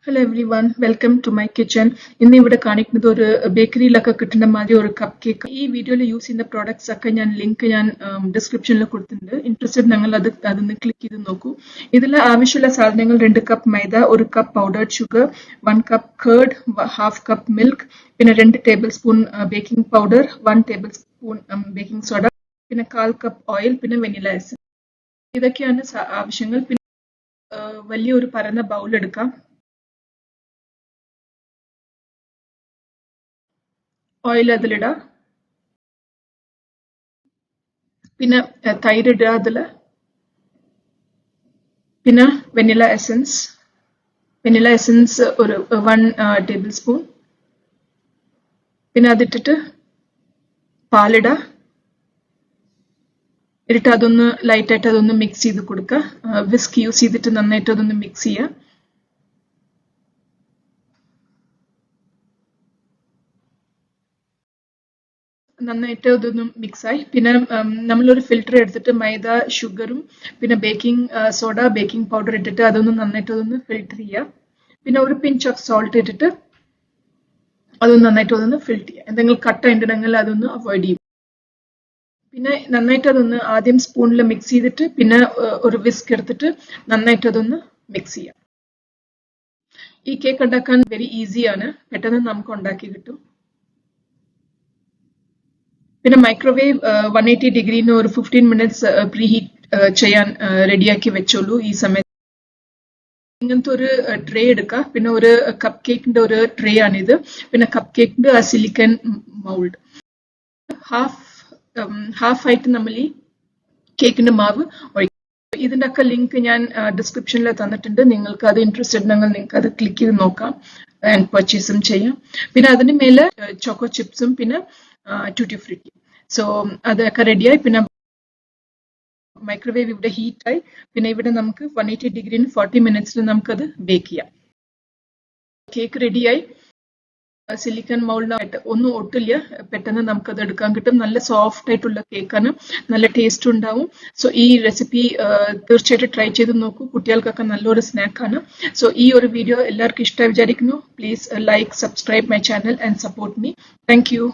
Hello everyone, welcome to my kitchen. ഇന്ന് ഇവിടെ കാണിക്കുന്നത് ഒരു ബേക്കറിയിലൊക്കെ കിട്ടുന്ന മാതിരി ഒരു കപ്പ് കേക്ക്. ഈ വീഡിയോയിൽ യൂസ് ചെയ്യുന്ന പ്രോഡക്ട്സ് ഒക്കെ ലിങ്ക് ഞാൻ ഡിസ്ക്രിപ്ഷനിൽ കൊടുത്തിട്ടുണ്ട്. ഇൻട്രസ്റ്റഡ് നിങ്ങൾ അതൊന്ന് ക്ലിക്ക് ചെയ്ത് നോക്കൂ. ഇതിൽ ആവശ്യമുള്ള സാധനങ്ങൾ 2 കപ്പ് മൈദ, 1 cup powdered sugar, 1 cup curd, 1/2 cup milk, പിന്നെ 2 table spoon baking powder, 1 table spoon baking soda, പിന്നെ 1/4 കപ്പ് ഓയിൽ, പിന്നെ വെനില എസൻസ്. ഇതൊക്കെയാണ് ആവശ്യങ്ങൾ. പിന്നെ വലിയൊരു പരന്ന ബൗൾ എടുക്കാം. ഓയിൽ അതിലിടാം. പിന്നെ തൈര് ഇടുക അതിൽ. പിന്നെ വെനില എസൻസ് ഒരു 1 ടേബിൾ സ്പൂൺ. പിന്നെ അതിട്ടിട്ട് പാലിടുക. എന്നിട്ട് അതൊന്ന് ലൈറ്റായിട്ട് അതൊന്ന് മിക്സ് ചെയ്ത് കൊടുക്കുക. വിസ്ക് യൂസ് ചെയ്തിട്ട് നന്നായിട്ട് അതൊന്ന് മിക്സ് ചെയ്യുക. നന്നായിട്ട് അതൊന്ന് മിക്സായി. പിന്നെ നമ്മളൊരു ഫിൽറ്റർ എടുത്തിട്ട് മൈദ, ഷുഗറും പിന്നെ ബേക്കിംഗ് സോഡ, ബേക്കിംഗ് പൗഡർ ഇട്ടിട്ട് അതൊന്ന് നന്നായിട്ട് അതൊന്ന് ഫിൽറ്റർ ചെയ്യുക. പിന്നെ ഒരു പിഞ്ച് ഓഫ് സോൾട്ട് ഇട്ടിട്ട് അതൊന്ന് നന്നായിട്ട് അതൊന്ന് ഫിൽറ്റർ ചെയ്യുക. എന്തെങ്കിലും കട്ട ഉണ്ടെങ്കിൽ അതൊന്ന് അവോയ്ഡ് ചെയ്യും. പിന്നെ നന്നായിട്ട് അതൊന്ന് ആദ്യം സ്പൂണിൽ മിക്സ് ചെയ്തിട്ട് പിന്നെ ഒരു വിസ്ക് എടുത്തിട്ട് നന്നായിട്ട് അതൊന്ന് മിക്സ് ചെയ്യാം. ഈ കേക്ക് ഉണ്ടാക്കാൻ വെരി ഈസിയാണ്, പെട്ടെന്ന് നമുക്ക് ഉണ്ടാക്കി കിട്ടും. പിന്നെ മൈക്രോവേവ് 180 ഡിഗ്രിന് ഒരു 15 മിനിറ്റ്സ് പ്രീ ഹീറ്റ് ചെയ്യാൻ റെഡിയാക്കി വെച്ചോളൂ. ഈ സമയത്ത് ഇങ്ങനത്തെ ഒരു ട്രേ എടുക്കുക. പിന്നെ ഒരു കപ്പ് കേക്കിന്റെ ഒരു ട്രേ ആണിത്. പിന്നെ കപ്പ് കേക്കിന്റെ സിലിക്കൺ മൗൾഡ് ഹാഫ് ആയിട്ട് നമ്മൾ ഈ കേക്കിന്റെ മാവ് ഒഴിക്കും. ഇതിന്റെ ഒക്കെ ലിങ്ക് ഞാൻ ഡിസ്ക്രിപ്ഷനിൽ തന്നിട്ടുണ്ട്. നിങ്ങൾക്ക് അത് ഇൻട്രസ്റ്റഡ് ഉണ്ടെങ്കിൽ നിങ്ങൾക്ക് അത് ക്ലിക്ക് ചെയ്ത് നോക്കാം ആൻഡ് പർച്ചേസും ചെയ്യാം. പിന്നെ അതിന് മേലെ ചോക്കോ ചിപ്സും പിന്നെ ട്യൂട്ടി ഫ്രൂട്ടി. സോ അതൊക്കെ റെഡിയായി. പിന്നെ മൈക്രോവേവ് ഇവിടെ ഹീറ്റായി. പിന്നെ ഇവിടെ നമുക്ക് 180 ഡിഗ്രിന് 40 മിനിറ്റ്സിൽ നമുക്കത് ബേക്ക് ചെയ്യാം. കേക്ക് റെഡിയായി. സിലിക്കൺ മൗൾഡിനായിട്ട് ഒന്നും ഒട്ടില്ല, പെട്ടെന്ന് നമുക്കത് എടുക്കാൻ കിട്ടും. നല്ല സോഫ്റ്റ് ആയിട്ടുള്ള കേക്കാണ്, നല്ല ടേസ്റ്റ് ഉണ്ടാവും. സോ ഈ റെസിപ്പി തീർച്ചയായിട്ടും ട്രൈ ചെയ്ത് നോക്കൂ. കുട്ടികൾക്കൊക്കെ നല്ലൊരു സ്നാക്കാണ്. സോ ഈ ഒരു വീഡിയോ എല്ലാവർക്കും ഇഷ്ടമായി വിചാരിക്കുന്നു. Please like, subscribe my channel and support me. Thank you.